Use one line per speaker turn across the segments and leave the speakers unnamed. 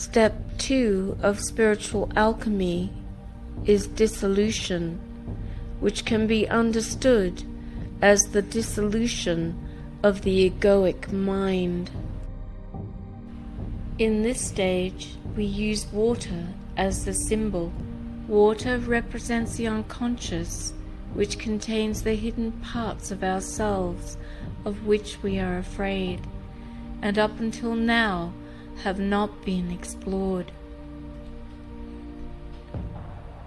Step 2 of spiritual alchemy is dissolution, which can be understood as the dissolution of the egoic mind. In this stage, we use water as the symbol. Water represents the unconscious, which contains the hidden parts of ourselves of which we are afraid, and up until now have not been explored.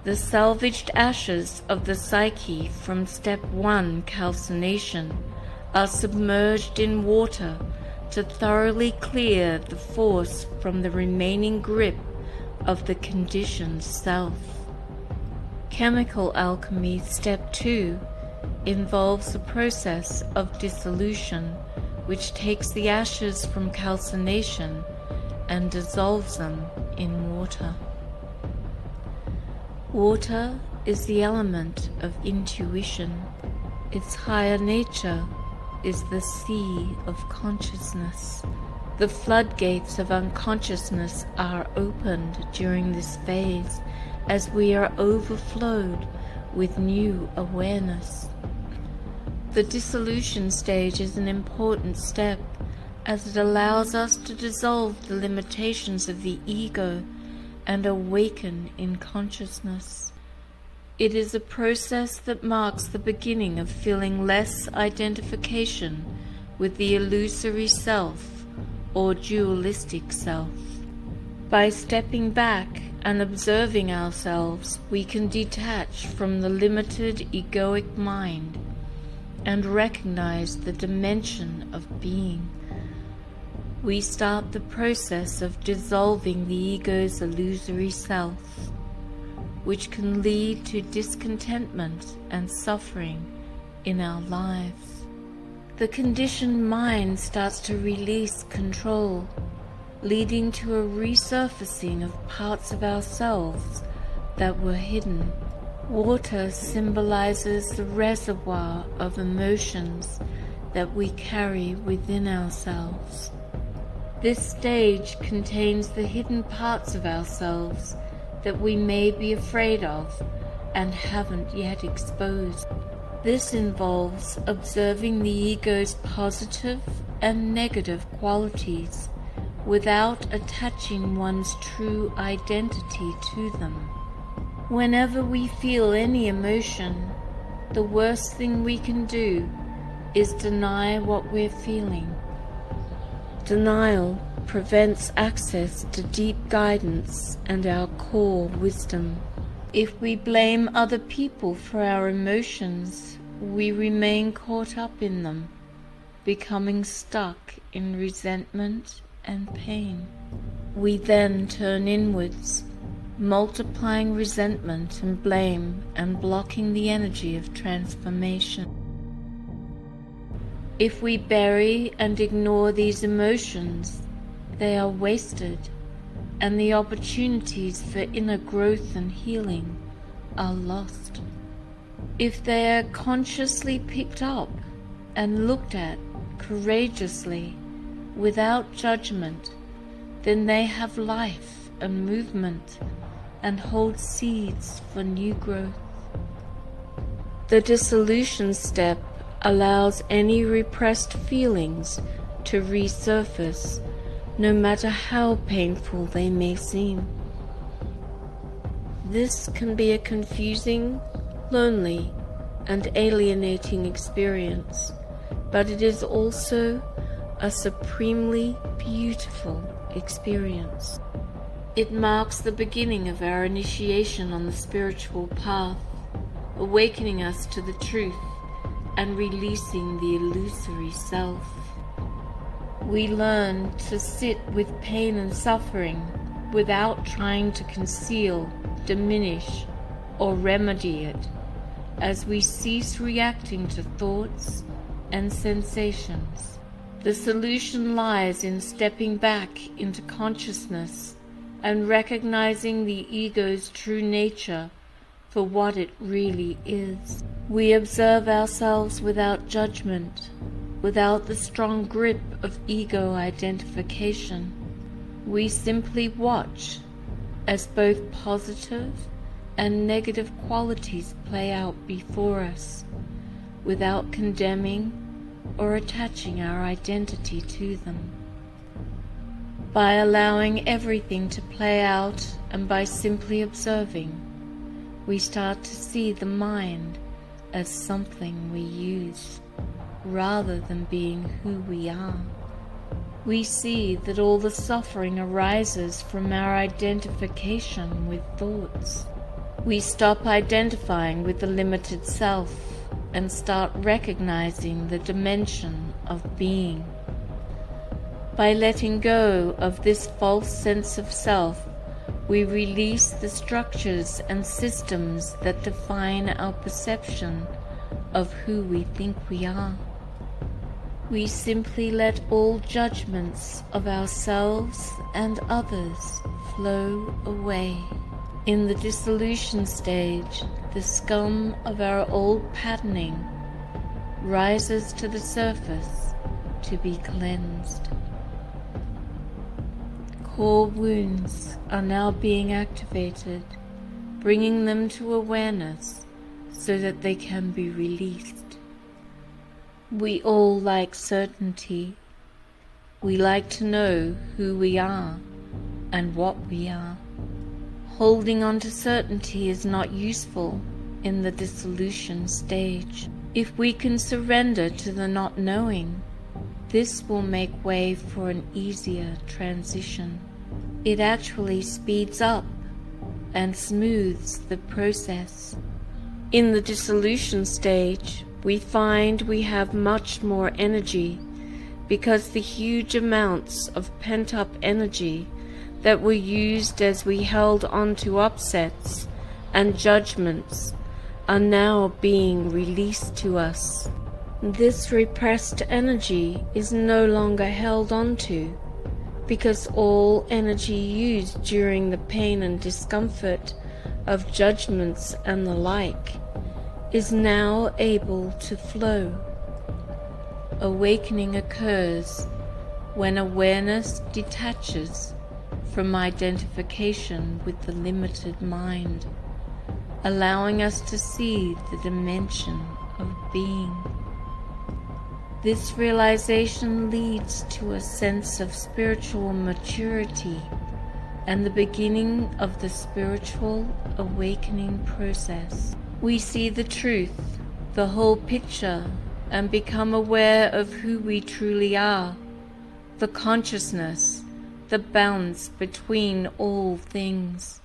The salvaged ashes of the psyche from step 1 calcination are submerged in water to thoroughly clear the force from the remaining grip of the conditioned self. Chemical alchemy step 2 involves the process of dissolution, which takes the ashes from calcination and dissolves them in water. Water is the element of intuition. Its higher nature is the sea of consciousness. The floodgates of unconsciousness are opened during this phase as we are overflowed with new awareness. The dissolution stage is an important step as it allows us to dissolve the limitations of the ego and awaken in consciousness. It is a process that marks the beginning of feeling less identification with the illusory self or dualistic self. By stepping back and observing ourselves, we can detach from the limited egoic mind and recognize the dimension of being. We start the process of dissolving the ego's illusory self, which can lead to discontentment and suffering in our lives. The conditioned mind starts to release control, leading to a resurfacing of parts of ourselves that were hidden. Water symbolizes the reservoir of emotions that we carry within ourselves. This stage contains the hidden parts of ourselves that we may be afraid of and haven't yet exposed. This involves observing the ego's positive and negative qualities without attaching one's true identity to them. Whenever we feel any emotion, the worst thing we can do is deny what we're feeling. Denial prevents access to deep guidance and our core wisdom. If we blame other people for our emotions, we remain caught up in them, becoming stuck in resentment and pain. We then turn inwards, multiplying resentment and blame and blocking the energy of transformation. If we bury and ignore these emotions, they are wasted, and the opportunities for inner growth and healing are lost. If they are consciously picked up and looked at courageously, without judgment, then they have life and movement and hold seeds for new growth. The dissolution step allows any repressed feelings to resurface, no matter how painful they may seem. This can be a confusing, lonely, and alienating experience, but it is also a supremely beautiful experience. It marks the beginning of our initiation on the spiritual path, awakening us to the truth and releasing the illusory self. We learn to sit with pain and suffering without trying to conceal, diminish, or remedy it, as we cease reacting to thoughts and sensations. The solution lies in stepping back into consciousness and recognizing the ego's true nature for what it really is. We observe ourselves without judgment, without the strong grip of ego identification. We simply watch as both positive and negative qualities play out before us, without condemning or attaching our identity to them. By allowing everything to play out and by simply observing, we start to see the mind as something we use, rather than being who we are. We see that all the suffering arises from our identification with thoughts. We stop identifying with the limited self and start recognizing the dimension of being. By letting go of this false sense of self, we release the structures and systems that define our perception of who we think we are. We simply let all judgments of ourselves and others flow away. In the dissolution stage, the scum of our old patterning rises to the surface to be cleansed. Core wounds are now being activated, bringing them to awareness so that they can be released. We all like certainty. We like to know who we are and what we are. Holding on to certainty is not useful in the dissolution stage. If we can surrender to the not knowing, this will make way for an easier transition. It actually speeds up and smooths the process. In the dissolution stage, we find we have much more energy because the huge amounts of pent-up energy that were used as we held on to upsets and judgments are now being released to us. This repressed energy is no longer held onto because all energy used during the pain and discomfort of judgments and the like is now able to flow. Awakening occurs when awareness detaches from identification with the limited mind, allowing us to see the dimension of being. This realization leads to a sense of spiritual maturity and the beginning of the spiritual awakening process. We see the truth, the whole picture, and become aware of who we truly are, the consciousness, the balance between all things,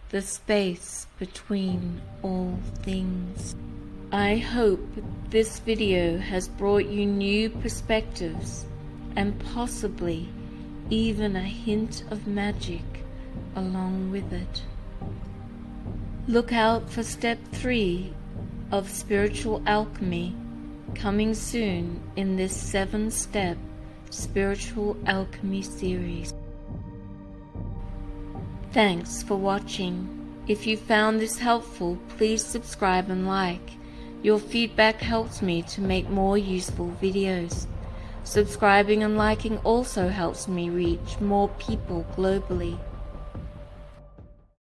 the space between all things. I hope this video has brought you new perspectives and possibly even a hint of magic along with it. Look out for step 3 of Spiritual Alchemy coming soon in this 7-step Spiritual Alchemy series. Thanks for watching. If you found this helpful, please subscribe and like. Your feedback helps me to make more useful videos. Subscribing and liking also helps me reach more people globally.